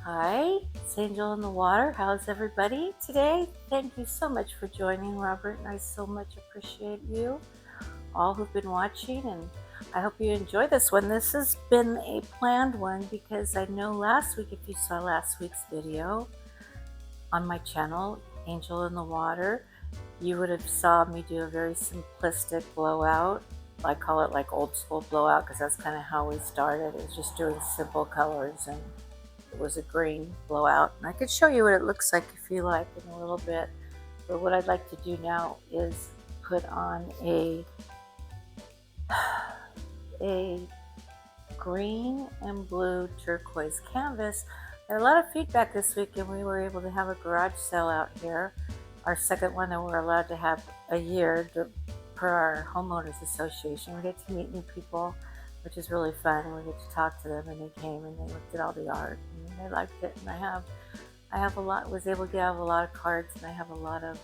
Hi, it's Angel in the Water. How's everybody today? Thank you so much for joining, Robert, and I so much appreciate you all who've been watching, and I hope you enjoy this one. This has been a planned one because I know last week, if you saw last week's video on my channel, Angel in the Water, you would have saw me do a very simplistic blowout. I call it like old school blowout because that's kind of how we started. It was just doing simple colors, and it was a green blowout. And I could show you what it looks like if you like in a little bit. But what I'd like to do now is put on a green and blue turquoise canvas. I had a lot of feedback this week, and we were able to have a garage sale out here, our second one that we're allowed to have a year per our homeowners association. We get to meet new people, which is really fun, and we get to talk to them, and they came and they looked at all the art and they liked it. And I have a lot, was able to get a lot of cards, and I have a lot of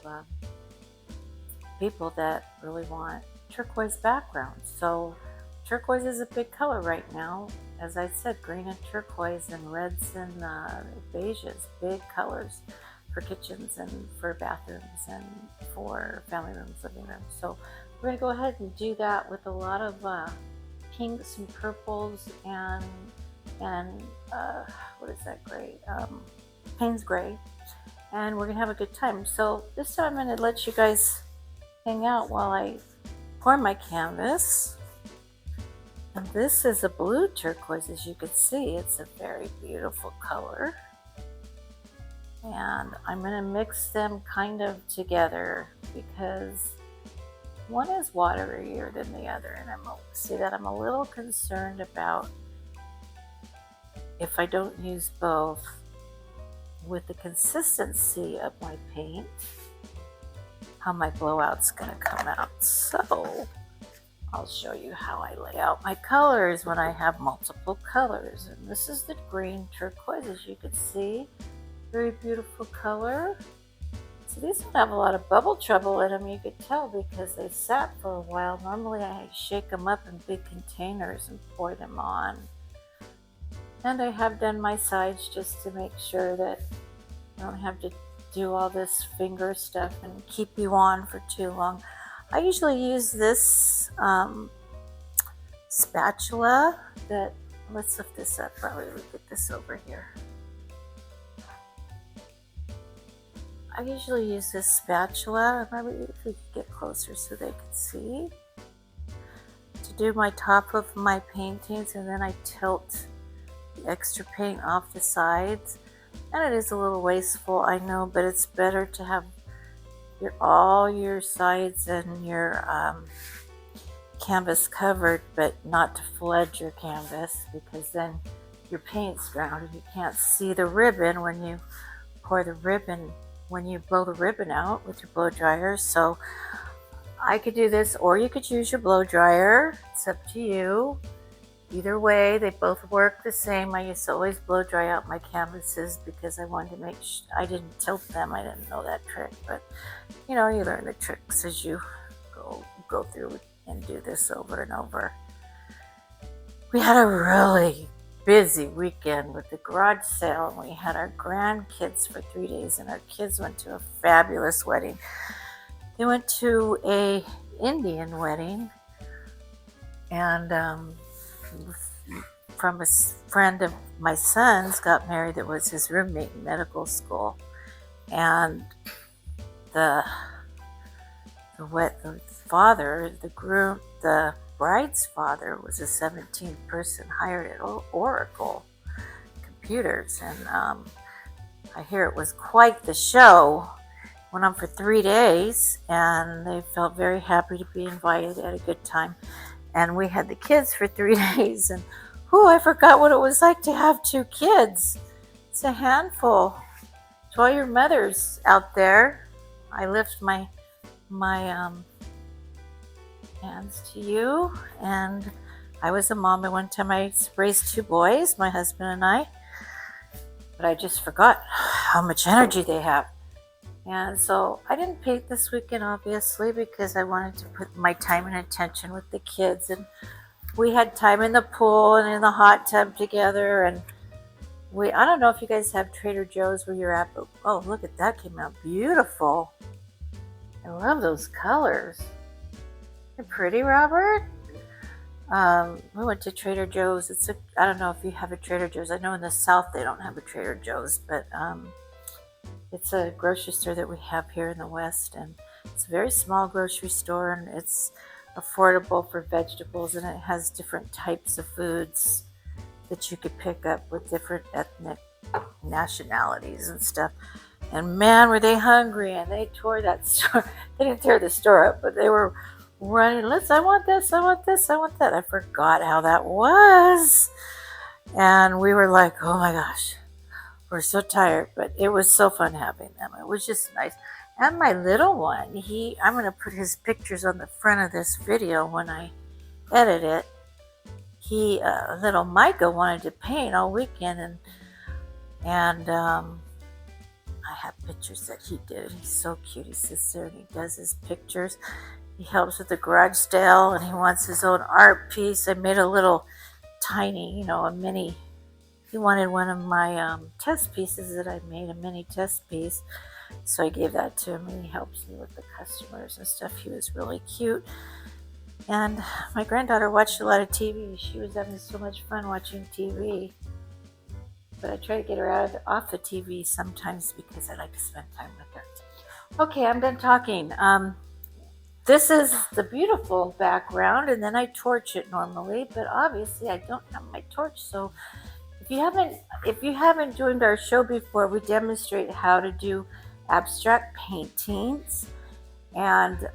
people that really want turquoise backgrounds. So turquoise is a big color right now. As I said, green and turquoise and reds and beiges, big colors for kitchens and for bathrooms and for family rooms, living rooms. So we're going to go ahead and do that with a lot of pinks and purples and what is that gray? Payne's gray. And we're going to have a good time. So this time I'm going to let you guys hang out while I pour my canvas. And this is a blue turquoise, as you can see. It's a very beautiful color. And I'm going to mix them kind of together because one is waterier than the other. And I'm a little concerned about if I don't use both with the consistency of my paint, how my blowout's going to come out. So I'll show you how I lay out my colors when I have multiple colors. And this is the green turquoise, as you can see. Very beautiful color. So these don't have a lot of bubble trouble in them, you could tell, because they sat for a while. Normally I shake them up in big containers and pour them on. And I have done my sides just to make sure that I don't have to do all this finger stuff and keep you on for too long. I usually use this spatula that, let's lift this up, probably we get this over here. I usually use this spatula, maybe if we could get closer so they could see, to do my top of my paintings, and then I tilt the extra paint off the sides. And it is a little wasteful, I know, but it's better to have all your sides and your canvas covered, but not to flood your canvas, because then your paint's drowned and you can't see the ribbon when you pour the ribbon, when you blow the ribbon out with your blow dryer. So I could do this, or you could use your blow dryer. It's up to you. Either way, they both work the same. I used to always blow dry out my canvases because I wanted to make sure I didn't tilt them. I didn't know that trick, but you know, you learn the tricks as you go through and do this over and over. We had a really busy weekend with the garage sale, and we had our grandkids for 3 days, and our kids went to a fabulous wedding. They went to a Indian wedding, and from a friend of my son's got married that was his roommate in medical school, and the father, the bride's father, was a 17th person hired at Oracle Computers, and I hear it was quite the show. Went on for 3 days, and they felt very happy to be invited. They had a good time, and we had the kids for 3 days, and I forgot what it was like to have 2 kids. It's a handful. To all your mothers out there, I lift my hands to you. And I was a mom at one time. I raised 2 boys, my husband and I, but I just forgot how much energy they have. And so I didn't paint this weekend, obviously, because I wanted to put my time and attention with the kids. And we had time in the pool and in the hot tub together, and I don't know if you guys have Trader Joe's where you're at, but oh, look at that, came out beautiful. I love those colors. They're pretty, Robert. We went to Trader Joe's. I don't know if you have a Trader Joe's. I know in the South they don't have a Trader Joe's, but it's a grocery store that we have here in the West, and it's a very small grocery store, and it's affordable for vegetables, and it has different types of foods that you could pick up with different ethnic nationalities and stuff. And man, were they hungry, and they tore that store. They didn't tear the store up, but they were running, I want this, I want this, I want that. I forgot how that was. And we were like, oh my gosh, we're so tired, but it was so fun having them. It was just nice. And my little one, I'm going to put his pictures on the front of this video when I edit it. Little Micah wanted to paint all weekend, and I have pictures that he did. He's so cute. He sits there and he does his pictures. He helps with the garage sale, and he wants his own art piece. I made a little tiny, a mini. He wanted one of my test pieces that I made, a mini test piece. So I gave that to him, and he helps me with the customers and stuff. He was really cute. And my granddaughter watched a lot of TV. She was having so much fun watching TV. But I try to get her off the TV sometimes because I like to spend time with her. Okay, I'm done talking. This is the beautiful background, and then I torch it normally, but obviously I don't have my torch. So if you haven't joined our show before, we demonstrate how to do abstract paintings. And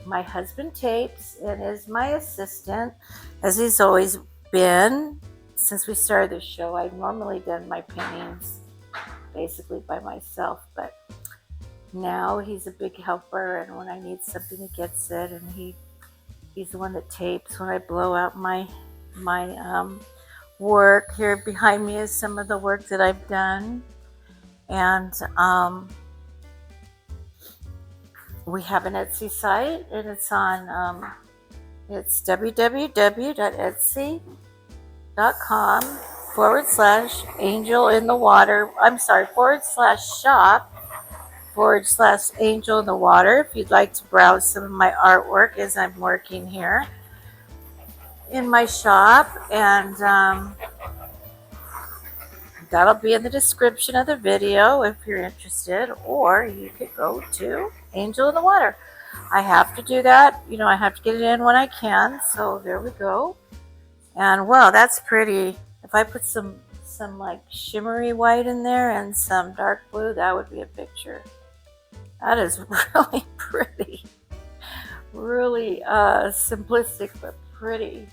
my husband tapes and is my assistant, as he's always been since we started the show. I've normally done my paintings basically by myself, but now he's a big helper, and when I need something, he gets it, and he's the one that tapes when I blow out my work. Here behind me is some of the work that I've done, and we have an Etsy site, and it's on it's www.etsy.com/shop/Angel in the Water if you'd like to browse some of my artwork as I'm working here in my shop, and that'll be in the description of the video if you're interested, or you could go to Angel in the Water. I have to do that, I have to get it in when I can, so there we go. And wow, that's pretty. If I put some like shimmery white in there and some dark blue, that would be a picture. That is really pretty. Really simplistic, but pretty.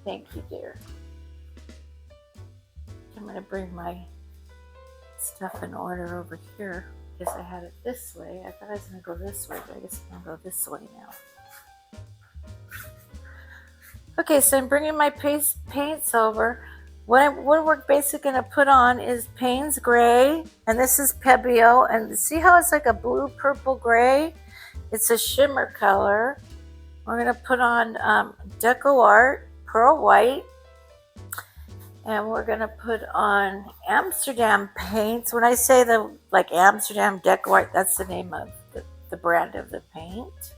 Thank you, dear. I'm going to bring my stuff in order over here because I had it this way. I thought I was going to go this way, but I guess I'm going to go this way now. Okay, so I'm bringing my paints over. What we're basically going to put on is Payne's Gray, and this is Pebbio, and see how it's like a blue, purple, gray? It's a shimmer color. We're going to put on Deco Art, Pearl White, and we're going to put on Amsterdam paints. When I say like Amsterdam Deco Art, that's the name of the brand of the paint.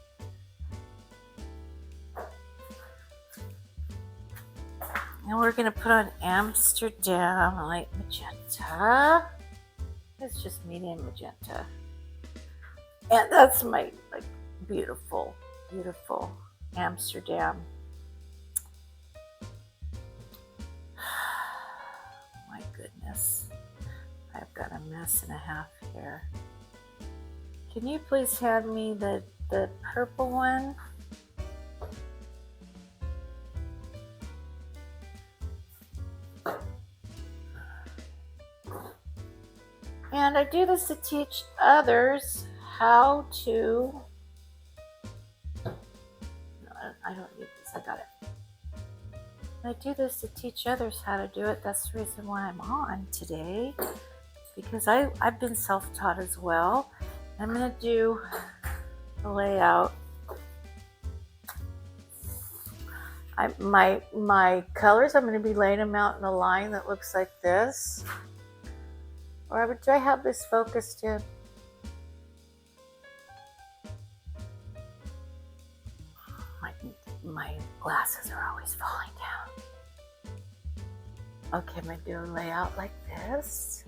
And we're going to put on Amsterdam Light Magenta. It's just medium magenta. And that's my beautiful, beautiful Amsterdam. My goodness. I've got a mess and a half here. Can you please hand me the purple one? And I do this to teach others how to... No, I don't need this. I got it. I do this to teach others how to do it. That's the reason why I'm on today, because I've been self-taught as well. I'm going to do a layout. my colors, I'm going to be laying them out in a line that looks like this. Or would I have this focused in? My glasses are always falling down. Okay, I'm going to do a layout like this.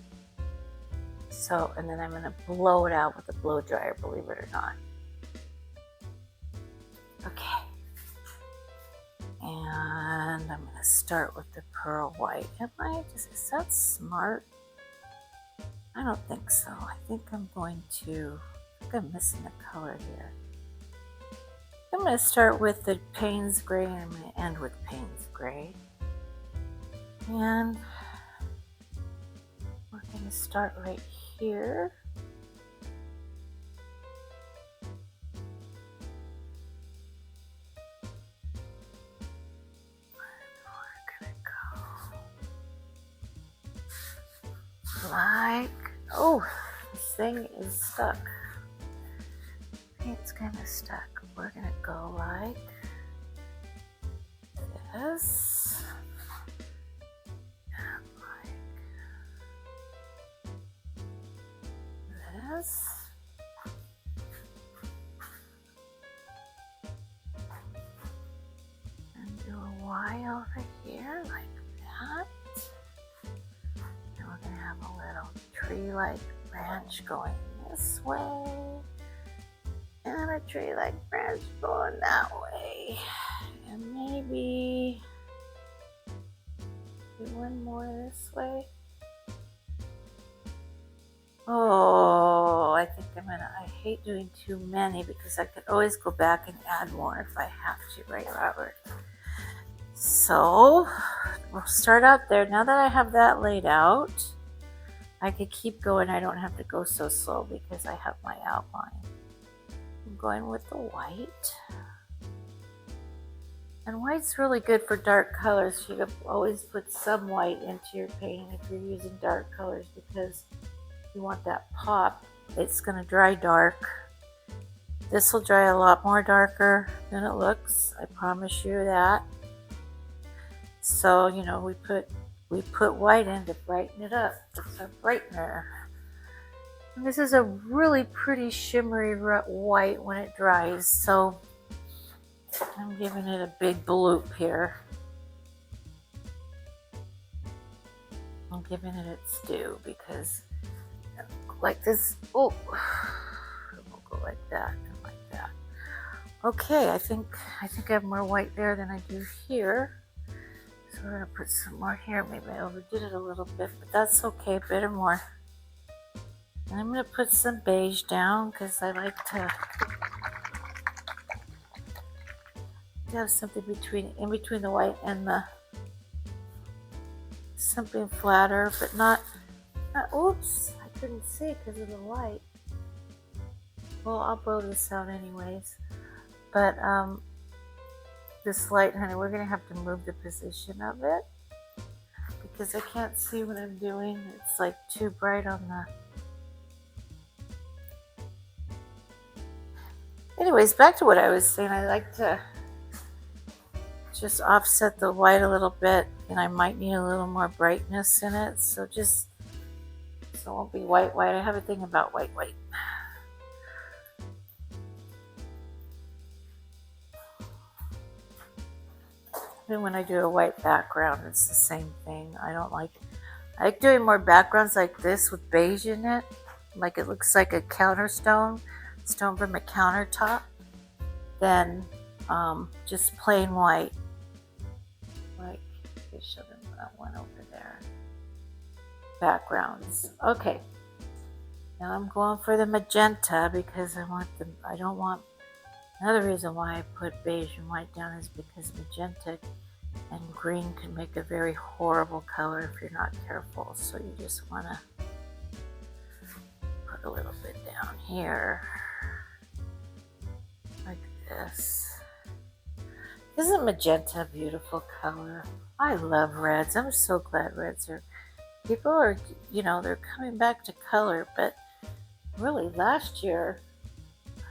So, and then I'm going to blow it out with a blow dryer, believe it or not. Okay. And I'm going to start with the pearl white. Is that smart? I don't think so. I think I'm missing a color here. I'm going to start with the Payne's gray and I'm going to end with Payne's gray. And we're going to start right here. Oh, this thing is stuck. It's kind of stuck. We're gonna go like this, and like this, and do a Y over here like that. And we're gonna have a little tree-like branch going this way. And a tree-like branch going that way. And maybe do one more this way. Oh, I think I hate doing too many because I could always go back and add more if I have to, right, Robert? So we'll start out there. Now that I have that laid out, I could keep going. I don't have to go so slow because I have my outline. I'm going with the white. And white's really good for dark colors. You could always put some white into your painting if you're using dark colors because you want that pop. It's going to dry dark. This will dry a lot more darker than it looks. I promise you that. So, you know, we put white in to brighten it up. It's a brightener. And this is a really pretty shimmery white when it dries, so I'm giving it a big bloop here. I'm giving it its due because like this, oh, we'll go like that and like that. Okay, I think I have more white there than I do here. So we're gonna put some more here. Maybe I overdid it a little bit, but that's okay, a bit more. And I'm going to put some beige down because I like to have something in between the white and the something flatter, but not oops, I couldn't see because of the light. Well, I'll blow this out anyways. But this light, honey, we're going to have to move the position of it because I can't see what I'm doing. It's like too bright on the... Anyways, back to what I was saying. I like to just offset the white a little bit, and I might need a little more brightness in it. So it won't be white. I have a thing about white. Even when I do a white background, it's the same thing. I like doing more backgrounds like this with beige in it. Like it looks like a stone from a countertop, than just plain white. Like, let's show them that one over there. Backgrounds. Okay. Now I'm going for the magenta because another reason why I put beige and white down is because magenta and green can make a very horrible color if you're not careful. So you just want to put a little bit down here. Like this. Isn't magenta a beautiful color? I love reds. I'm so glad reds are... People are, they're coming back to color, but really last year,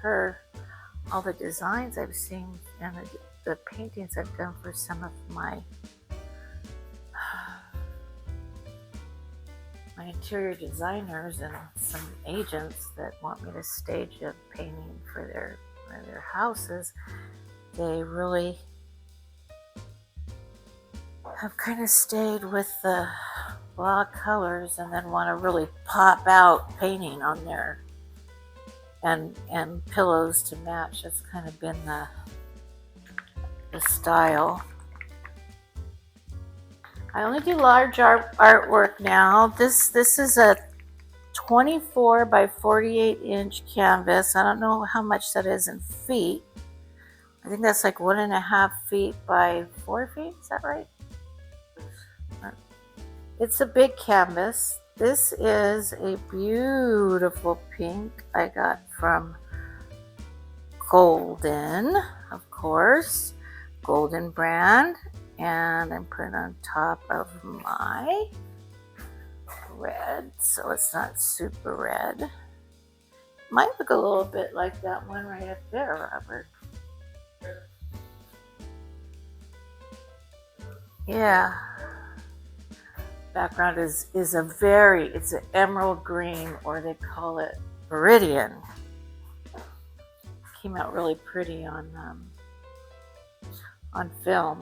all the designs I've seen and the paintings I've done for some of my interior designers and some agents that want me to stage a painting for their houses, they really have kind of stayed with the raw colors and then want to really pop out painting on there and pillows to match. That's kind of been the style. I only do large artwork now. This is a 24 by 48 inch canvas. I don't know how much that is in feet. I think that's like 1.5 feet by 4 feet. Is that right? It's a big canvas. This is a beautiful pink I got from Golden, of course, Golden Brand, and I'm putting it on top of my red, so it's not super red. Might look a little bit like that one right up there, Robert. Yeah. Background is it's an emerald green, or they call it Meridian. Came out really pretty on film.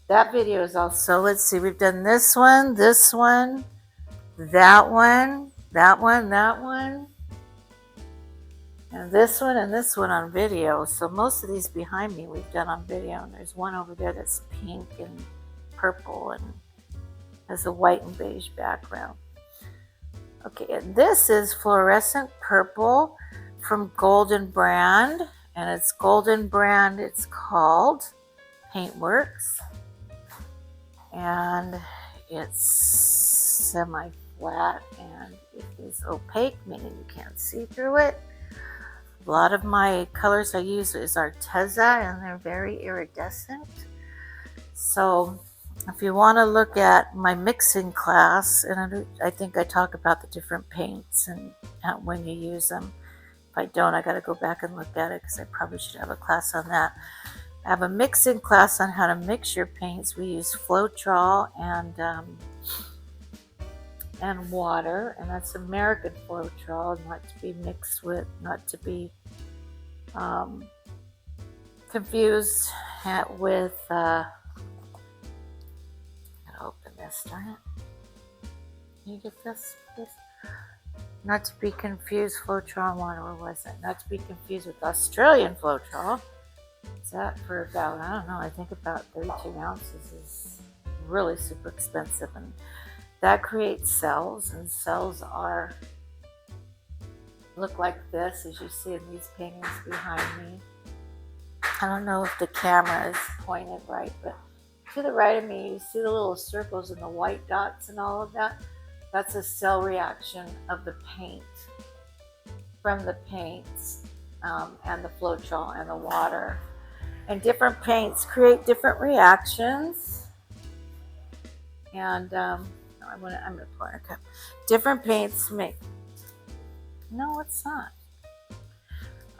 That video is also, let's see, we've done this one, that one, and this one on video. So most of these behind me we've done on video, and there's one over there that's pink and purple and has a white and beige background. Okay, and this is Fluorescent Purple from Golden Brand, and it's Golden Brand, it's called Paintworks, and it's semi-flat and it is opaque, meaning you can't see through it. A lot of my colors I use is Arteza, and they're very iridescent. So if you want to look at my mixing class, and I think I talk about the different paints and when you use them. If I don't, I got to go back and look at it because I probably should have a class on that. I have a mixing class on how to mix your paints. We use Floetrol and water, and that's American Floetrol, not to be mixed with, not to be confused with. Open this, darn it. Can you get this, please? Not to be confused, Floetrol and water, or was it? Not to be confused with Australian Floetrol. Is that for about, I don't know, I think about 32 ounces is really super expensive, and that creates cells, and cells look like this, as you see in these paintings behind me. I don't know if the camera is pointed right, but to the right of me, you see the little circles and the white dots and all of that. That's a cell reaction of the paint, from the paints and the Floetrol and the water. And different paints create different reactions. And I'm gonna pour a cup. Different paints make. No, it's not.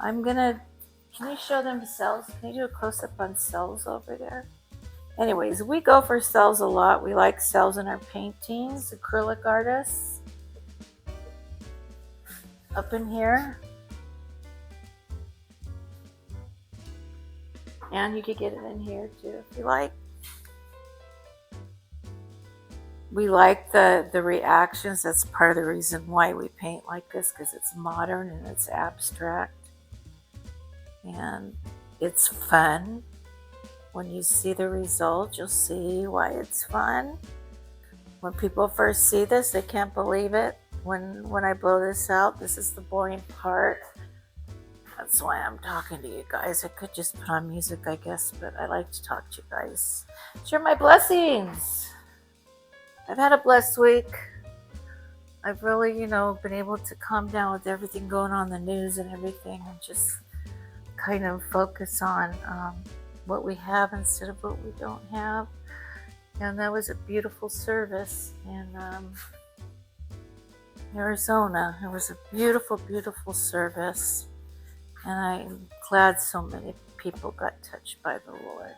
Can you show them cells? Can you do a close-up on cells over there? Anyways, we go for cells a lot. We like cells in our paintings. Acrylic artists up in here. And you could get it in here too if you like. We like the reactions. That's part of the reason why we paint like this, because it's modern and it's abstract. And it's fun. When you see the result, you'll see why it's fun. When people first see this, they can't believe it. When I blow this out, this is the boring part. That's why I'm talking to you guys. I could just put on music, I guess, but I like to talk to you guys. Share my blessings. I've had a blessed week. I've really, been able to calm down with everything going on in the news and everything, and just kind of focus on what we have instead of what we don't have. And that was a beautiful service in Arizona. It was a beautiful, beautiful service. And I'm glad so many people got touched by the Lord.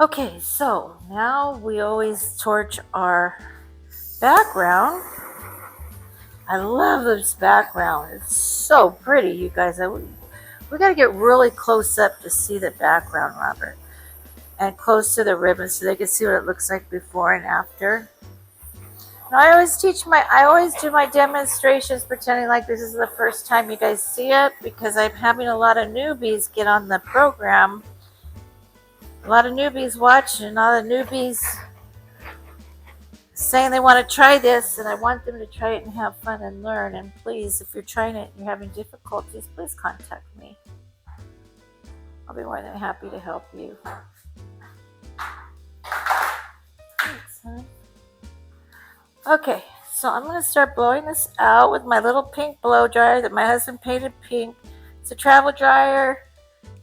Okay, so now we always torch our background. I love this background. It's so pretty, you guys. We got to get really close up to see the background, Robert. And close to the ribbon so they can see what it looks like before and after. And I always do my demonstrations pretending like this is the first time you guys see it, because I'm having a lot of newbies get on the program. A lot of newbies watching, a lot of newbies saying they want to try this, and I want them to try it and have fun and learn. And please, if you're trying it and you're having difficulties, please contact me. I'll be more than happy to help you. Thanks, honey. Okay, so I'm going to start blowing this out with my little pink blow dryer that my husband painted pink. It's a travel dryer.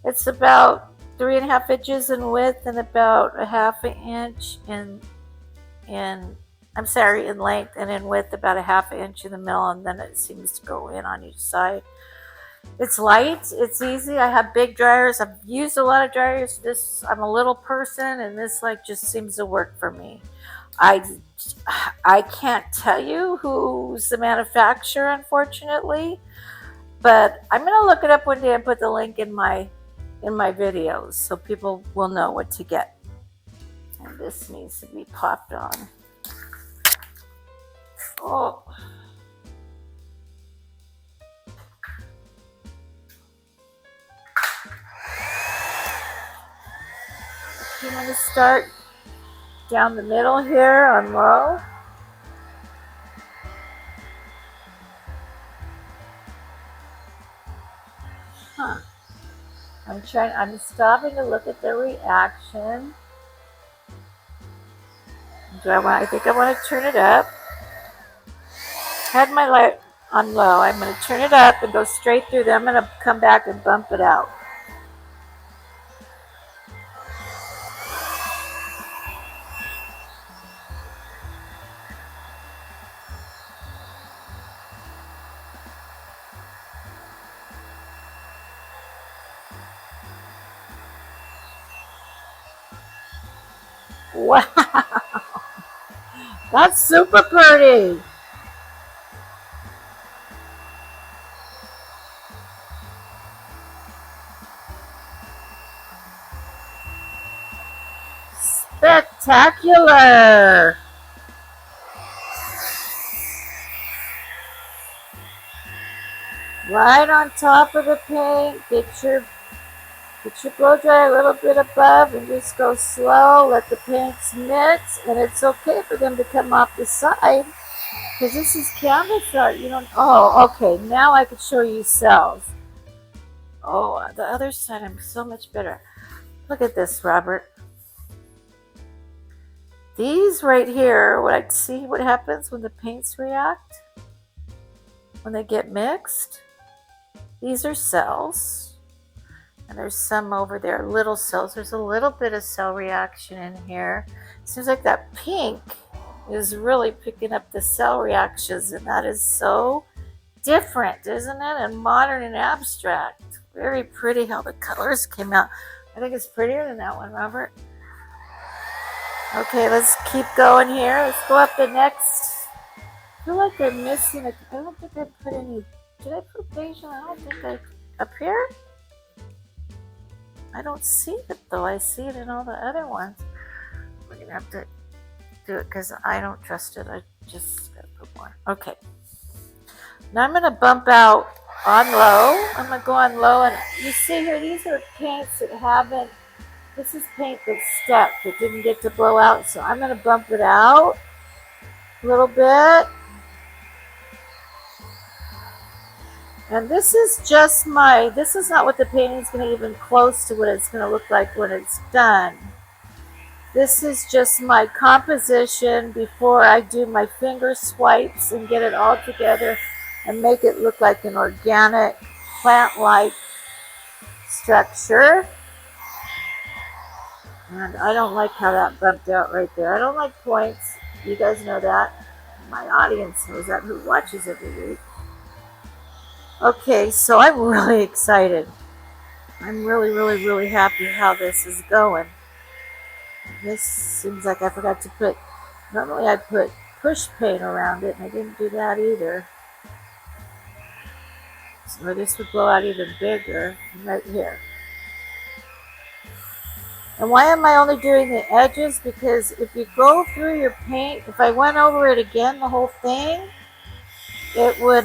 It's about 3.5 inches in width and about 1/2 inch in length, and in width about 1/2 inch in the middle, and then it seems to go in on each side. It's light, it's easy. I have big dryers. I've used a lot of dryers. I'm a little person, and this just seems to work for me. I can't tell you who's the manufacturer, unfortunately, but I'm going to look it up one day and put the link in my videos so people will know what to get. And this needs to be popped on. Oh. I'm going to start down the middle here on low. I'm stopping to look at the reaction. I think I want to turn it up. Had my light on low. I'm going to turn it up and go straight through them. I'm going to come back and bump it out. Wow, that's super pretty. Spectacular. Right on top of the paint. Get your blow dry a little bit above and just go slow. Let the paints mix, and it's okay for them to come off the side because this is canvas art. You don't. Oh, okay. Now I can show you cells. Oh, the other side, I'm so much better. Look at this, Robert. These right here, what happens when the paints react, when they get mixed. These are cells. And there's some over there, little cells. There's a little bit of cell reaction in here. Seems like that pink is really picking up the cell reactions, and that is so different, isn't it? And modern and abstract. Very pretty how the colors came out. I think it's prettier than that one, Robert. Okay, let's keep going here. Let's go up the next. I feel like I'm missing I don't think I put any. Did I put beige on? I don't think up here? I don't see it though. I see it in all the other ones. We're gonna have to do it because I don't trust it. I just gotta put more. Okay. Now I'm gonna bump out on low. I'm gonna go on low, and you see here, these are paints that haven't. This is paint that's stuck that didn't get to blow out. So I'm gonna bump it out a little bit. And this is just this is not what the painting is going to even close to what it's going to look like when it's done. This is just my composition before I do my finger swipes and get it all together and make it look like an organic plant-like structure. And I don't like how that bumped out right there. I don't like points. You guys know that. My audience knows that, who watches every week. Okay, so I'm really excited. I'm really, really, really happy how this is going. This seems like I forgot to put, normally I put push paint around it, and I didn't do that either. So this would blow out even bigger right here. And why am I only doing the edges? Because if you go through your paint, if I went over it again, the whole thing, it would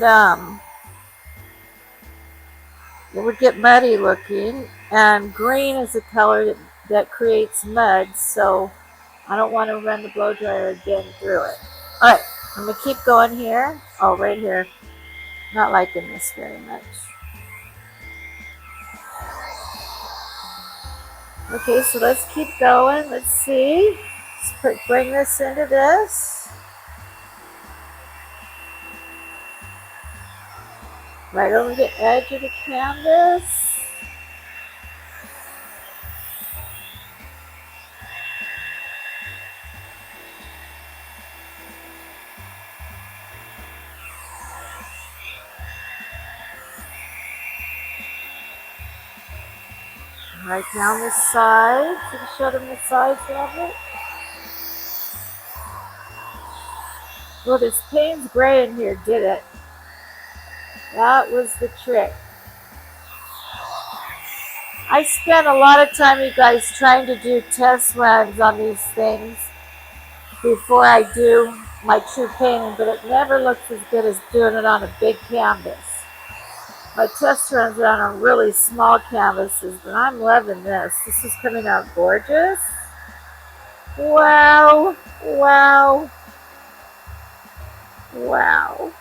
get muddy looking, and green is a color that creates mud, so I don't want to run the blow dryer again through it. All right, I'm gonna keep going here. Oh, right here. Not liking this very much. Okay, so let's keep going. Let's see. Let's bring this into this. Right over the edge of the canvas. Right down the side. Can you show them the sides of it? Well, this Payne's gray in here did it. That was the trick. I spent a lot of time, you guys, trying to do test runs on these things before I do my true painting, but it never looks as good as doing it on a big canvas. My test runs are on really small canvases, but I'm loving this. This is coming out gorgeous. Wow, wow, wow.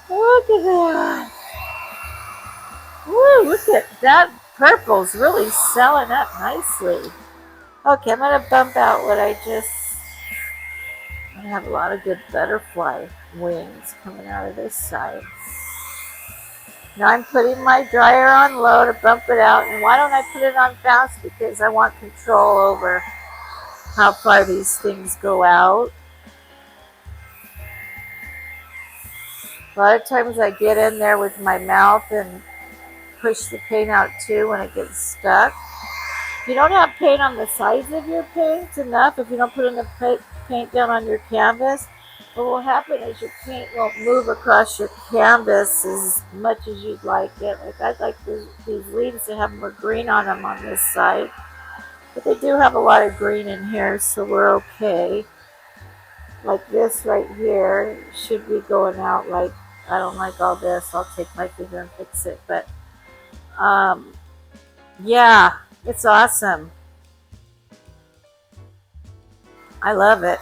Look at that. Woo, look at that. Purple's really selling up nicely. Okay, I'm going to bump out what I have a lot of good butterfly wings coming out of this side. Now I'm putting my dryer on low to bump it out. And why don't I put it on fast? Because I want control over how far these things go out. A lot of times I get in there with my mouth and push the paint out too when it gets stuck. If you don't have paint on the sides of your paint enough, if you don't put enough paint down on your canvas, what will happen is your paint won't move across your canvas as much as you'd like it. Like I'd like these leaves to have more green on them on this side, but they do have a lot of green in here, so we're okay. Like this right here should be going out. Like, I don't like all this. I'll take my finger and fix it, but yeah, it's awesome. I love it.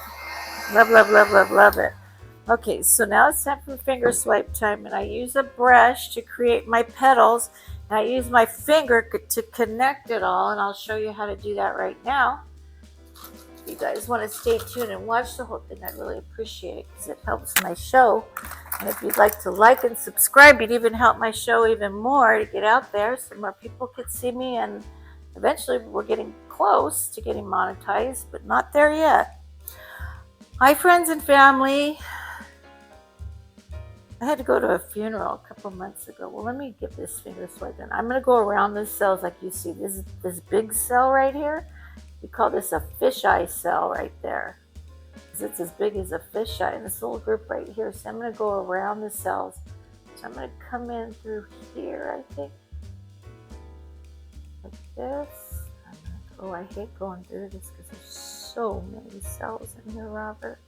Love, love, love, love, love it. Okay, so now it's time for finger swipe time, and I use a brush to create my petals, and I use my finger to connect it all, and I'll show you how to do that right now. If you guys want to stay tuned and watch the whole thing, I'd really appreciate it because it helps my show. And if you'd like to like and subscribe, you'd even help my show even more to get out there so more people could see me, and eventually we're getting close to getting monetized, but not there yet. Hi friends and family. I had to go to a funeral a couple months ago. Well, let me get this finger swipe done. I'm going to go around the cells like you see. This big cell right here, we call this a fisheye cell right there. Because it's as big as a fisheye. And this little group right here. So I'm going to go around the cells. So I'm going to come in through here, I think. Like this. Oh, I hate going through this because there's so many cells in here, Robert.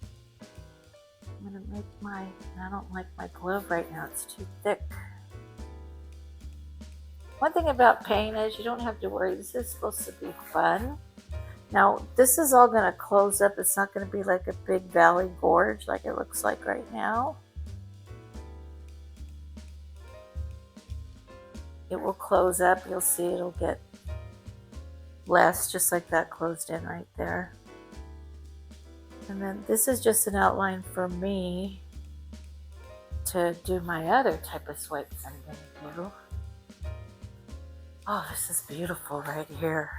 I'm going to make I don't like my glove right now. It's too thick. One thing about Payne is you don't have to worry. This is supposed to be fun. Now, this is all going to close up. It's not going to be like a big valley gorge like it looks like right now. It will close up. You'll see it'll get less, just like that closed in right there. And then this is just an outline for me to do my other type of swipes I'm going to do. Oh, this is beautiful right here.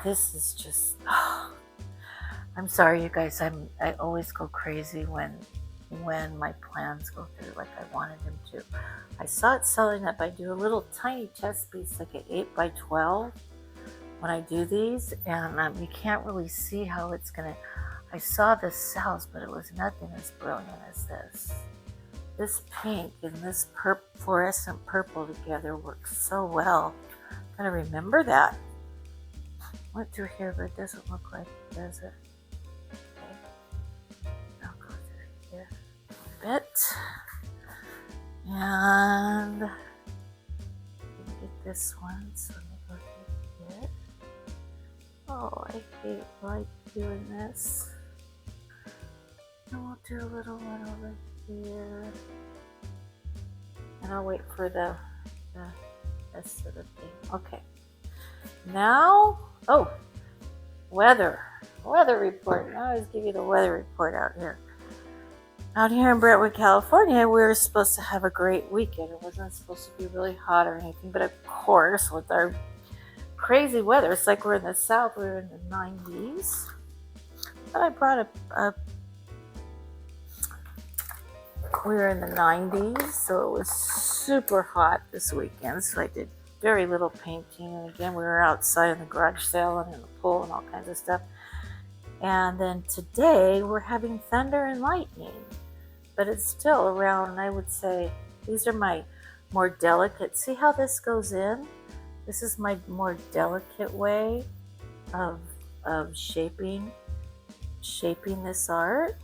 This is just, oh, I'm sorry, you guys. I always go crazy when my plans go through like I wanted them to. I saw it selling up. I do a little tiny test piece, like an 8 by 12, when I do these, and you can't really see how it's gonna. I saw the cells, but it was nothing as brilliant as this. This pink and this fluorescent purple together works so well. Gotta remember that. Went through here, but it doesn't look like it, does it? Okay. I'll go through here a bit. And get this one, so let me go through here. Oh, I hate like doing this. And we'll do a little one over here. And I'll wait for the rest of the thing. Okay. Now, oh, weather report. I always give you the weather report out here. Out here in Brentwood, California, we were supposed to have a great weekend. It wasn't supposed to be really hot or anything, but of course, with our crazy weather, it's like we're in the South. We were in the 90s. But I brought we were in the 90s, so it was super hot this weekend. So I did very little painting, and again, we were outside in the garage sale and in the pool and all kinds of stuff. And then today we're having thunder and lightning, but it's still around, I would say, these are my more delicate. See how this goes in? This is my more delicate way of shaping this art.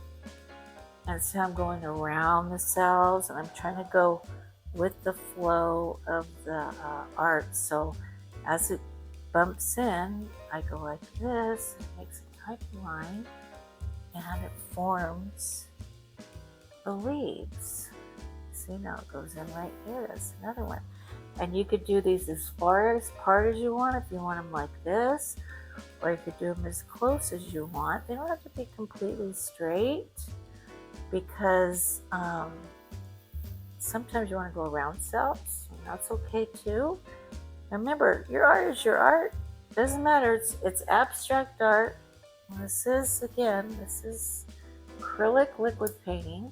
And so I'm going around the cells, and I'm trying to go with the flow of the art. So as it bumps in, I go like this, it makes a tight line, and it forms the leaves. See, now it goes in right here. That's another one. And you could do these as far apart as you want, if you want them like this, or you could do them as close as you want. They don't have to be completely straight, because sometimes you want to go around cells, and that's okay too. Remember, your art is your art. Doesn't matter. It's abstract art. And this is acrylic liquid painting,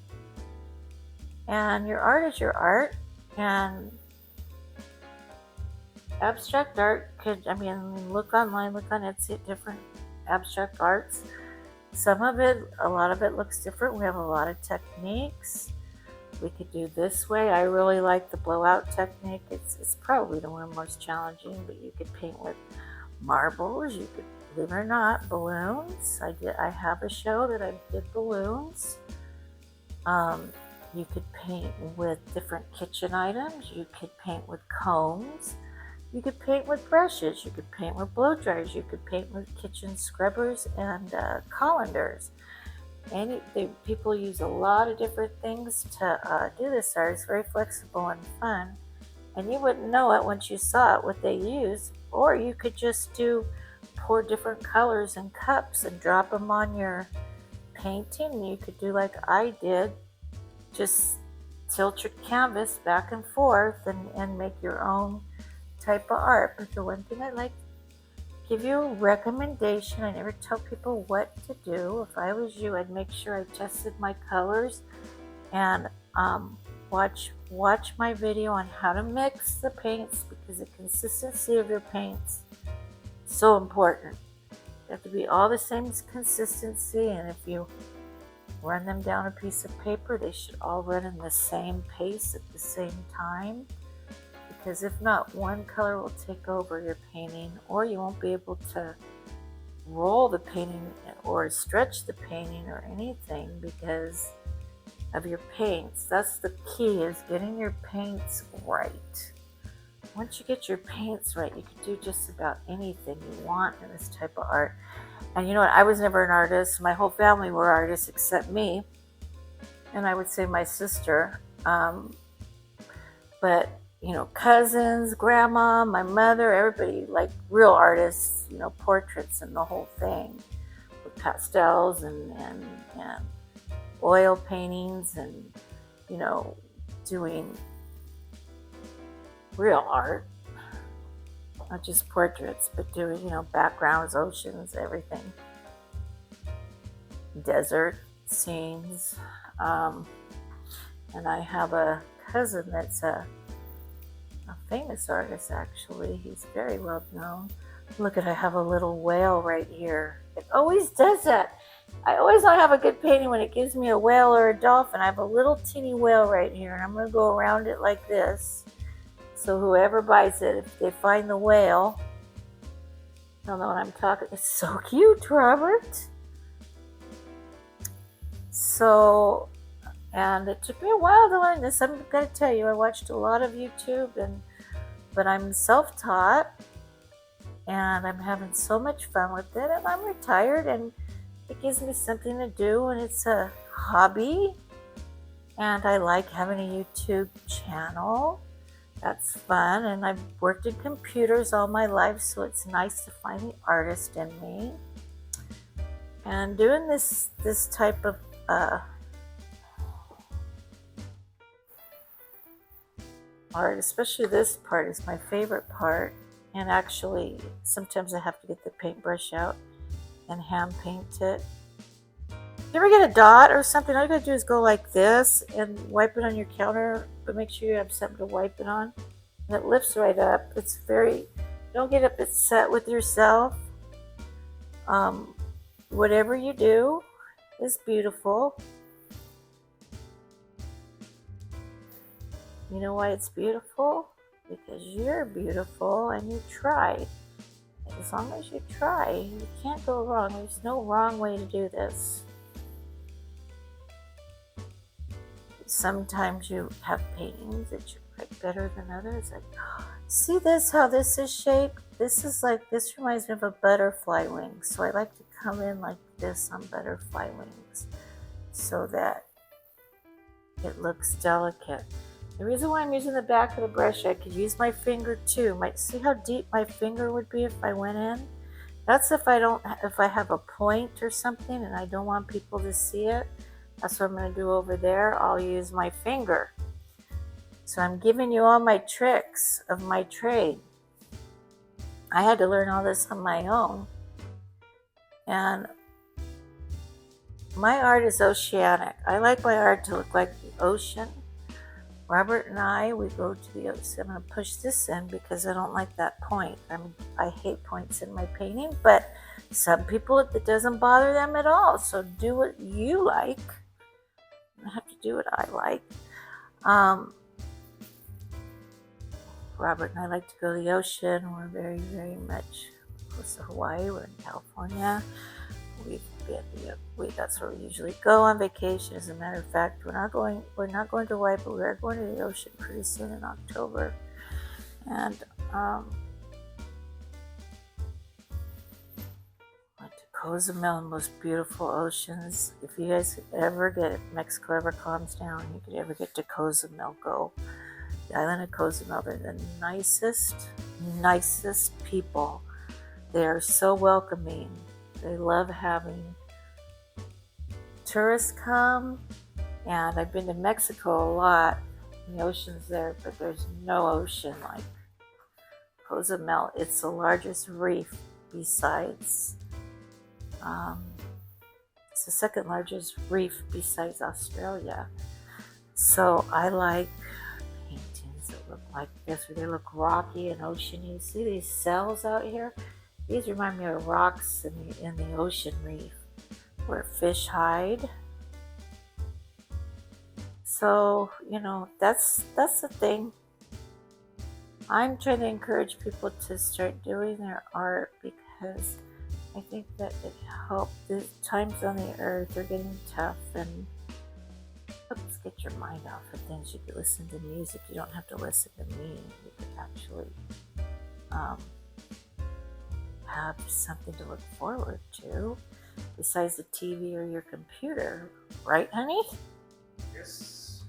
and your art is your art. And abstract art could, look online, look on Etsy at different abstract arts. Some of it, a lot of it looks different. We have a lot of techniques. We could do this way. I really like the blowout technique. It's probably the one most challenging, but you could paint with marbles. You could, believe it or not, balloons. I have a show that I did balloons. You could paint with different kitchen items. You could paint with combs. You could paint with brushes. You could paint with blow dryers. You could paint with kitchen scrubbers and colanders. People use a lot of different things to do this art. It's very flexible and fun, and you wouldn't know it once you saw it what they use. Or you could just pour different colors in cups and drop them on your painting. You could do like I did, just tilt your canvas back and forth and make your own type of art. But the one thing I like to give you a recommendation, I never tell people what to do. If I was you, I'd make sure I tested my colors and watch my video on how to mix the paints, because the consistency of your paints is so important. They have to be all the same consistency, and if you run them down a piece of paper, they should all run in the same pace at the same time. Because if not, one color will take over your painting, or you won't be able to roll the painting or stretch the painting or anything because of your paints. That's the key, is getting your paints right. Once you get your paints right, you can do just about anything you want in this type of art. And you know what? I was never an artist. My whole family were artists except me, and I would say my sister. But cousins, grandma, my mother, everybody, like real artists, portraits and the whole thing, with pastels and oil paintings and, doing real art, not just portraits, but doing, backgrounds, oceans, everything. desert scenes. And I have a cousin that's a famous artist, actually. He's very well known. Look at, I have a little whale right here. It always does that. I always don't have a good painting when it gives me a whale or a dolphin. I have a little teeny whale right here, and I'm going to go around it like this. So whoever buys it, if they find the whale, they'll know what I'm talking. It's so cute, Robert. So, and it took me a while to learn this. I'm going to tell you, I watched a lot of YouTube, but I'm self-taught, and I'm having so much fun with it, and I'm retired, and it gives me something to do, and it's a hobby, and I like having a YouTube channel. That's fun, and I've worked in computers all my life, so it's nice to find the artist in me. And doing this type of art, especially this part, is my favorite part. And actually, sometimes I have to get the paintbrush out and hand paint it. You ever get a dot or something? All you gotta do is go like this and wipe it on your counter, but make sure you have something to wipe it on. And it lifts right up. It's very, don't get upset with yourself. Whatever you do is beautiful. You know why it's beautiful? Because you're beautiful and you tried. As long as you try, you can't go wrong. There's no wrong way to do this. Sometimes you have paintings that you like better than others. Like, see this, how this is shaped? This is like, this reminds me of a butterfly wing. So I like to come in like this on butterfly wings so that it looks delicate. The reason why I'm using the back of the brush, I could use my finger too. Might see how deep my finger would be if I went in. That's if I have a point or something and I don't want people to see it. That's what I'm going to do over there. I'll use my finger. So I'm giving you all my tricks of my trade. I had to learn all this on my own. And my art is oceanic. I like my art to look like the ocean. Robert and I, we go to the ocean. I'm going to push this in because I don't like that point. I hate points in my painting, but some people, it doesn't bother them at all. So do what you like. I have to do what I like. Robert and I like to go to the ocean. We're very, very much close to Hawaii. We're in California. That's where we usually go on vacation. As a matter of fact, we're not going to Hawaii, but we are going to the ocean pretty soon in October. And Cozumel, the most beautiful oceans. If you guys if Mexico ever calms down, you could ever get to Cozumel, go. The island of Cozumel, they're the nicest people. They are so welcoming. They love having tourists come. And I've been to Mexico a lot. The ocean's there, but there's no ocean like Cozumel. It's the largest reef besides it's the second largest reef besides Australia. So I like paintings that look like this, where they look rocky and oceany. See these cells out here? These remind me of rocks in the ocean reef where fish hide. So, that's the thing. I'm trying to encourage people to start doing their art because I think that it helps. The times on the earth are getting tough, and helps get your mind off of things. You could listen to music. You don't have to listen to me. You could actually have something to look forward to besides the TV or your computer. Right, honey? Yes.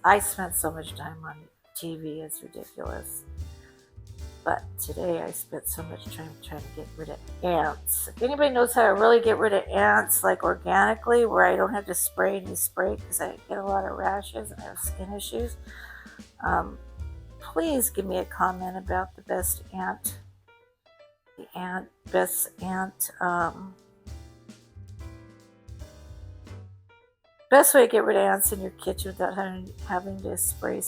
I spent so much time on TV, it's ridiculous. But today I spent so much time trying to get rid of ants. If anybody knows how to really get rid of ants, like organically, where I don't have to spray any spray because I get a lot of rashes and I have skin issues, please give me a comment about the best ant Best way to get rid of ants in your kitchen without having to spray,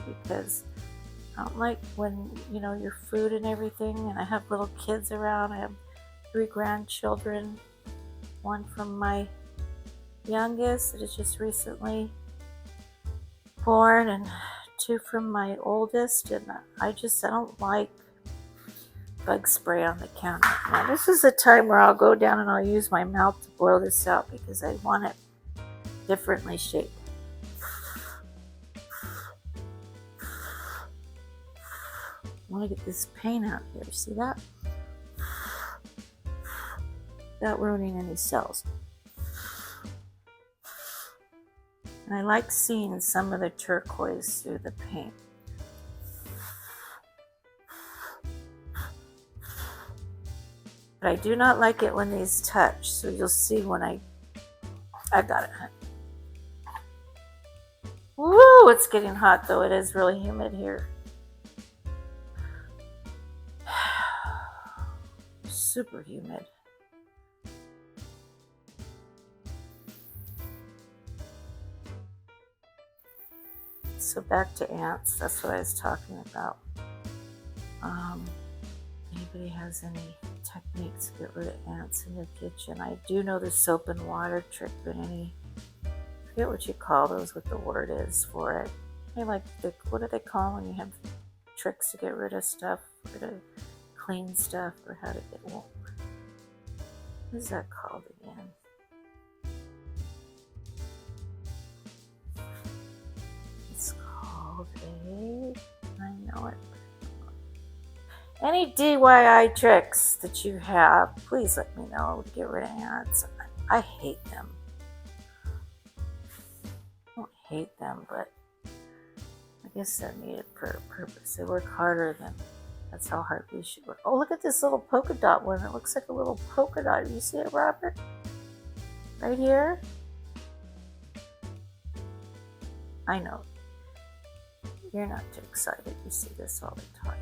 because I don't like when, you know, your food and everything, and I have little kids around. I have 3 grandchildren, one from my youngest that is just recently born, and 2 from my oldest, and I don't like bug spray on the counter. Now this is a time where I'll go down and I'll use my mouth to blow this out because I want it differently shaped. I want to get this paint out here. See that? Without ruining any cells. And I like seeing some of the turquoise through the paint. But I do not like it when these touch. So you'll see when I got it. Woo! It's getting hot though. It is really humid here. Super humid. So back to ants. That's what I was talking about. Anybody has any techniques to get rid of ants in your kitchen? I do know the soap and water trick, but I forget what you call those, what the word is for it. I like what do they call when you have tricks to get rid of stuff, or to clean stuff, or how to get what is that called again? It's called I know it. Any DIY tricks that you have, please let me know to get rid of ants. I hate them. I don't hate them, but I guess they're needed for a purpose. They work harder than, that's how hard we should work. Oh, look at this little polka dot one. It looks like a little polka dot. You see it, Robert? Right here? I know. You're not too excited. You see this all the time.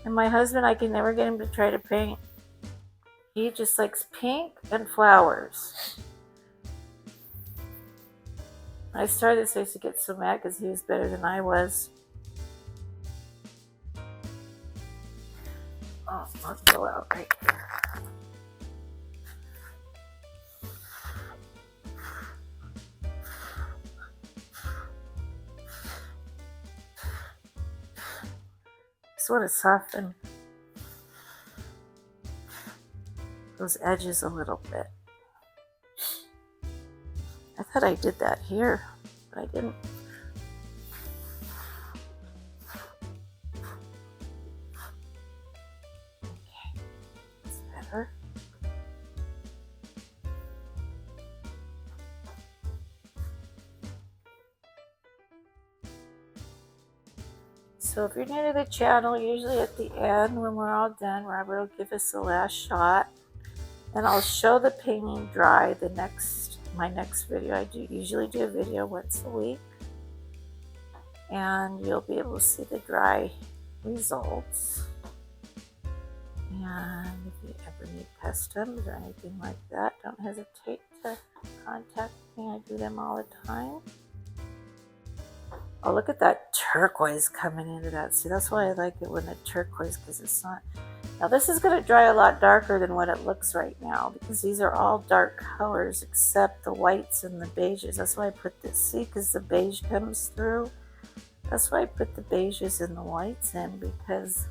And my husband, I can never get him to try to paint. He just likes pink and flowers. When I started this, I used to get so mad because he was better than I was. Oh, let's go out right here. Just want to soften those edges a little bit. I thought I did that here, but I didn't. Okay, that's better. So if you're new to the channel, usually at the end when we're all done, Robert will give us the last shot. And I'll show the painting dry my next video. I usually do a video once a week. And you'll be able to see the dry results. And if you ever need customs or anything like that, don't hesitate to contact me. I do them all the time. Oh, look at that turquoise coming into that. See, that's why I like it when the turquoise, because it's not. Now this is going to dry a lot darker than what it looks right now, because these are all dark colors except the whites and the beiges. That's why I put this, see, because the beige comes through. That's why I put the beiges and the whites in, because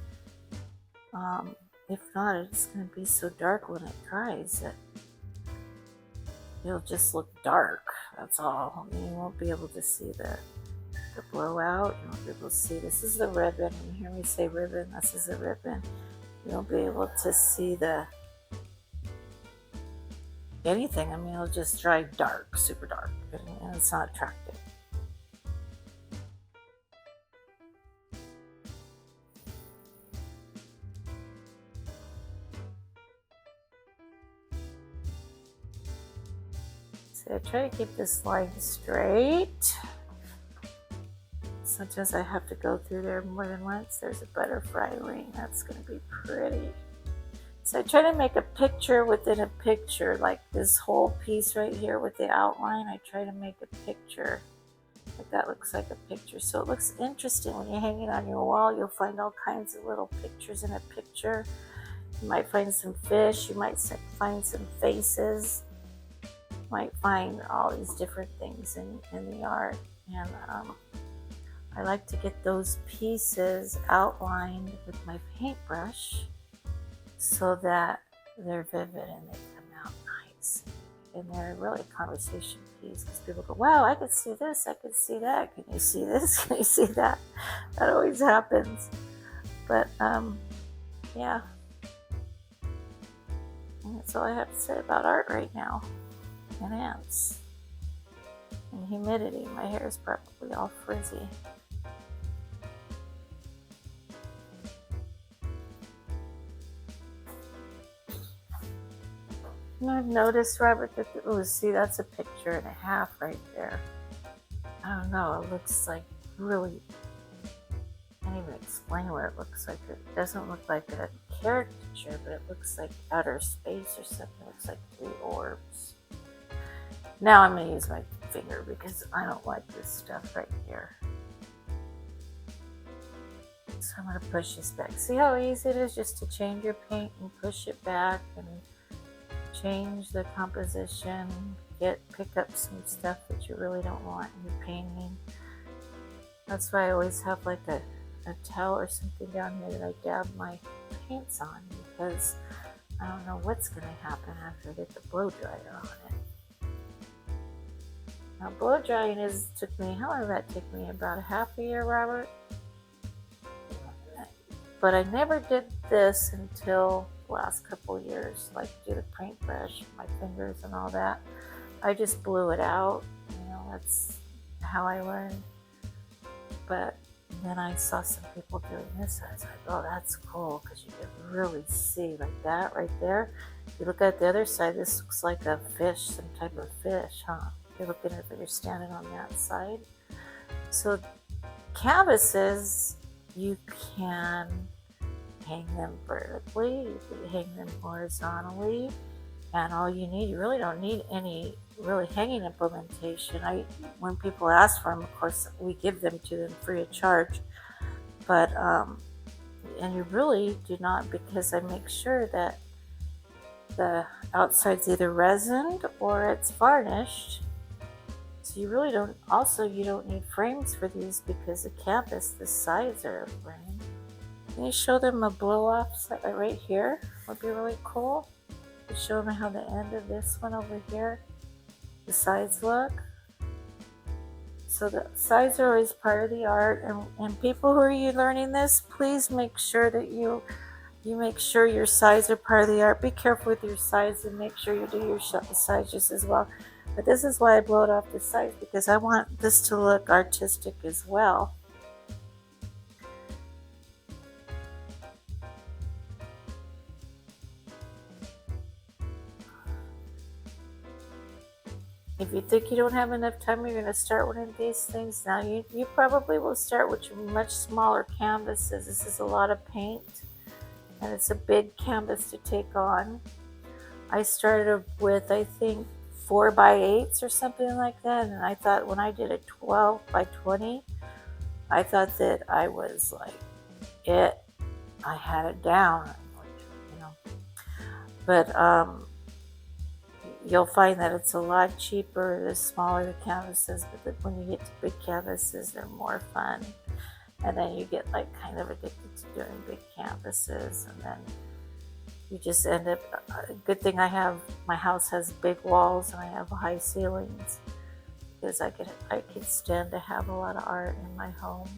if not, it's going to be so dark when it dries that it'll just look dark. That's all. I mean, you won't be able to see the blowout. You won't be able to see. This is the ribbon. You hear me say ribbon? This is a ribbon. You won't be able to see anything. I mean, it'll just dry dark, super dark, and it's not attractive. So I try to keep this line straight. Sometimes I have to go through there more than once. There's a butterfly wing. That's going to be pretty. So I try to make a picture within a picture, like this whole piece right here with the outline. I try to make a picture. Like that looks like a picture. So it looks interesting when you hang it on your wall. You'll find all kinds of little pictures in a picture. You might find some fish. You might find some faces. You might find all these different things in the art. And I like to get those pieces outlined with my paintbrush so that they're vivid and they come out nice. And they're really a conversation piece because people go, wow, I could see this, I could see that. Can you see this? Can you see that? That always happens. But yeah. And that's all I have to say about art right now. And ants. And humidity. My hair is probably all frizzy. And I've noticed, Robert, that, oh, see, that's a picture and a half right there. I don't know, it looks like really, I can't even explain what it looks like. It doesn't look like a caricature, but it looks like outer space or something. It looks like 3 orbs. Now I'm going to use my finger because I don't like this stuff right here. So I'm going to push this back. See how easy it is just to change your paint and push it back and change the composition, pick up some stuff that you really don't want in your painting. That's why I always have like a towel or something down here that I dab my paints on, because I don't know what's going to happen after I get the blow dryer on it. Now blow drying took me, how long did that take me? About a half a year, Robert? But I never did this until the last couple years, like do the paintbrush, my fingers and all that. I just blew it out, that's how I learned. But then I saw some people doing this, and I was like, oh, that's cool, because you can really see like that right there. If you look at the other side, this looks like a fish, some type of fish, huh? You're looking at it if you're standing on that side. So canvases, you can hang them vertically, you can hang them horizontally, and all you really don't need any really hanging implementation. When people ask for them, of course, we give them to them free of charge, but and you really do not, because I make sure that the outside's either resined or it's varnished. So you really don't, you don't need frames for these, because the canvas, the sides are a frame. Can you show them a blow off right here? Would be really cool. To show them how the end of this one over here, the sides look. So the sides are always part of the art, and people who are learning this, please make sure that you make sure your sides are part of the art. Be careful with your sides and make sure you do your sides just as well. But this is why I blow it off the sides, because I want this to look artistic as well. If you think you don't have enough time, you're going to start one of these things. Now, you probably will start with much smaller canvases. This is a lot of paint, and it's a big canvas to take on. I started with, I think, 4x8s or something like that, and I thought when I did a 12x20, I thought that I was like I had it down, But you'll find that it's a lot cheaper the smaller the canvases, but when you get to big canvases, they're more fun. And then you get kind of addicted to doing big canvases, and then you just end up, good thing my house has big walls and I have high ceilings, because I could stand to have a lot of art in my home.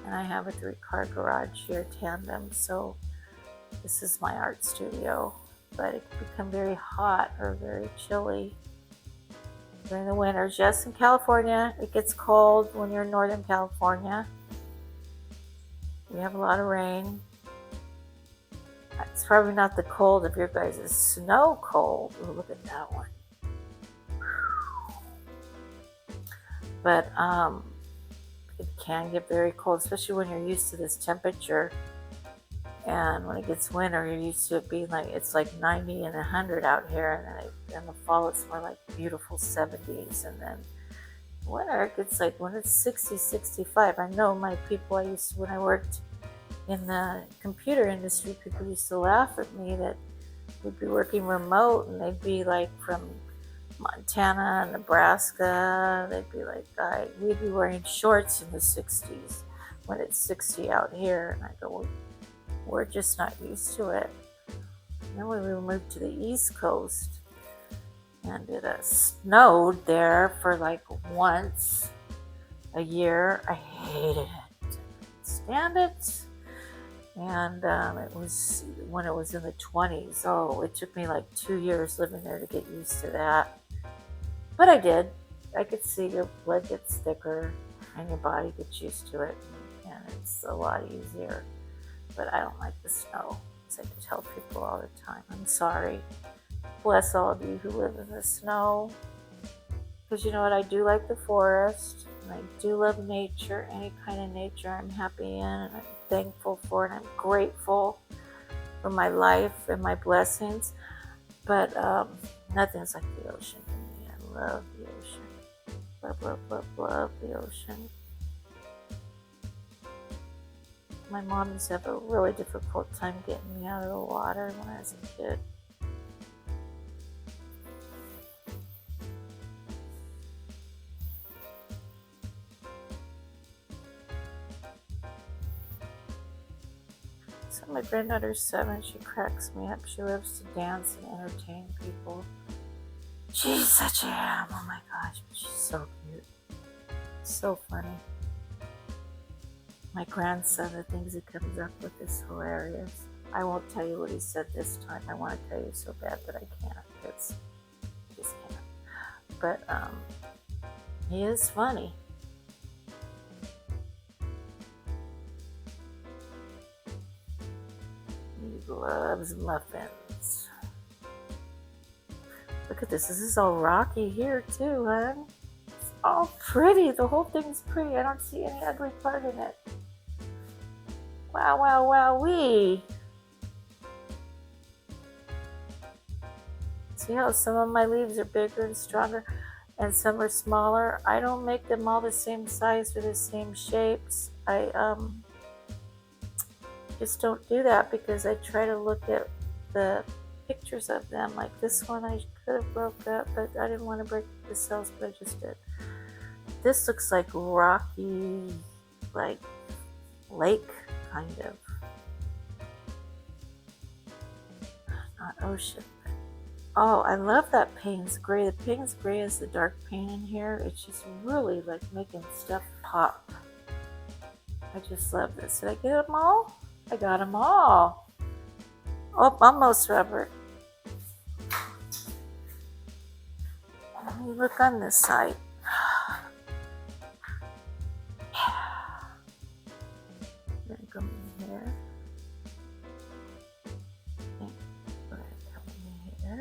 And I have a 3-car garage here, tandem, so this is my art studio. But it can become very hot or very chilly during the winters. Yes, in California, it gets cold when you're in Northern California. We have a lot of rain. It's probably not the cold of your guys' snow cold. Oh, look at that one. But it can get very cold, especially when you're used to this temperature. And when it gets winter, you're used to it being like, it's like 90 and 100 out here. And then in the fall, it's more like beautiful 70s. And then winter, it gets like when it's 60, 65. I know my people when I worked in the computer industry, people used to laugh at me that we'd be working remote and they'd be like from Montana, Nebraska. They'd be like, we'd be wearing shorts in the 60s when it's 60 out here. And I go, well, we're just not used to it. And then when we moved to the East Coast and it snowed there for like once a year, I hated it. I couldn't stand it. And it was when it was in the 20s. Oh, it took me like 2 years living there to get used to that. But I did. I could see your blood gets thicker and your body gets used to it. And it's a lot easier. But I don't like the snow. As I tell people all the time, I'm sorry. Bless all of you who live in the snow. Because you know what? I do like the forest. And I do love nature. Any kind of nature I'm happy in. And I'm thankful for it. I'm grateful for my life and my blessings. But nothing's like the ocean to me. I love the ocean. Love, love, love, love the ocean. My mom used to have a really difficult time getting me out of the water when I was a kid. So my granddaughter's 7. She cracks me up. She loves to dance and entertain people. She's such a ham. Oh my gosh, but she's so cute. So funny. My grandson, the things he comes up with is hilarious. I won't tell you what he said this time. I want to tell you so bad, but I can't. I just can't. But he is funny. He loves muffins. Look at this. This is all rocky here too, huh? It's all pretty. The whole thing's pretty. I don't see any ugly part in it. Wow, wow, wow, wee. See how some of my leaves are bigger and stronger and some are smaller? I don't make them all the same size or the same shapes. I just don't do that because I try to look at the pictures of them. Like this one I could have broke up, but I didn't want to break the cells, but I just did. This looks like rocky, like lake kind of. Not ocean. Oh, I love that Payne's gray. The Payne's gray is the dark Payne in here. It's just really like making stuff pop. I just love this. Did I get them all? I got them all. Oh, almost, Robert. Let me look on this side. I'm gonna come in here.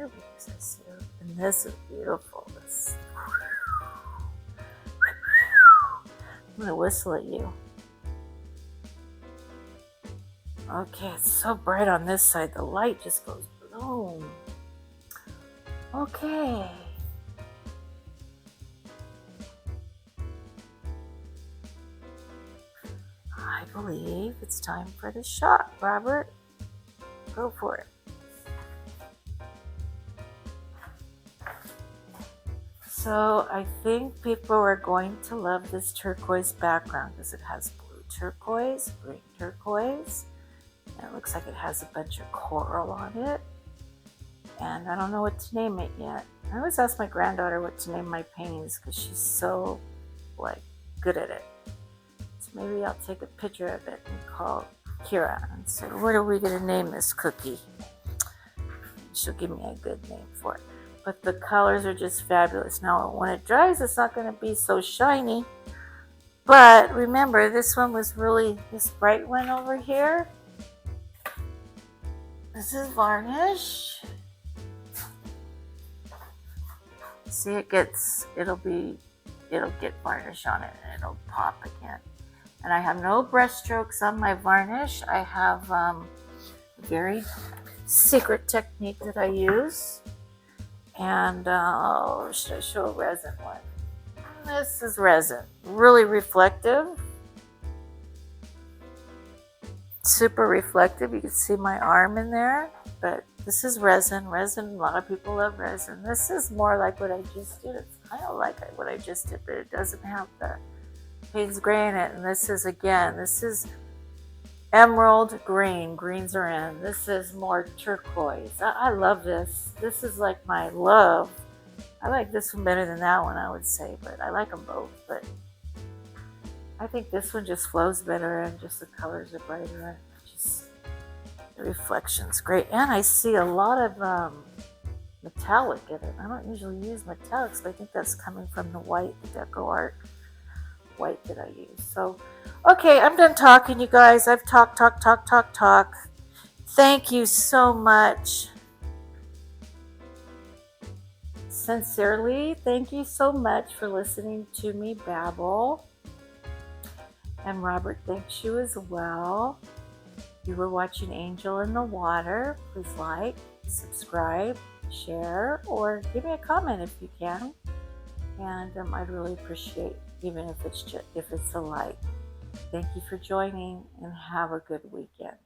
Because I see it. And this is beautiful. I'm gonna whistle at you. Okay, it's so bright on this side. The light just goes boom. Okay. I believe it's time for the shot, Robert. Go for it. So I think people are going to love this turquoise background because it has blue turquoise, green turquoise, and it looks like it has a bunch of coral on it. And I don't know what to name it yet. I always ask my granddaughter what to name my paintings because she's so good at it. So maybe I'll take a picture of it and call Kira and say, what are we going to name this cookie? She'll give me a good name for it. But the colors are just fabulous. Now, when it dries, it's not going to be so shiny. But remember, this one was really this bright one over here. This is varnish. See, it'll get varnish on it and it'll pop again. And I have no brush strokes on my varnish. I have very secret technique that I use. And should I show a resin one? This is resin, really reflective, super reflective. You can see my arm in there, but this is resin. Resin, a lot of people love resin. This is more like what I just did. It's kind of like what I just did, but it doesn't have the Payne's gray in it. And this is, again, this is emerald green. Greens are in. This is more turquoise. I love this. This is like my love. I like this one better than that one, I would say, but I like them both. But I think this one just flows better, and just the colors are brighter, and just the reflection's great. And I see a lot of metallic in it. I don't usually use metallics, but I think that's coming from the white, the Deco Art white that I use. So, okay, I'm done talking, you guys. I've talked. Thank you so much. Sincerely, thank you so much for listening to me babble. And Robert thanks you as well. You were watching Angel in the Water. Please like, subscribe, share, or give me a comment if you can. And I'd really appreciate, even if it's a like. Thank you for joining, and have a good weekend.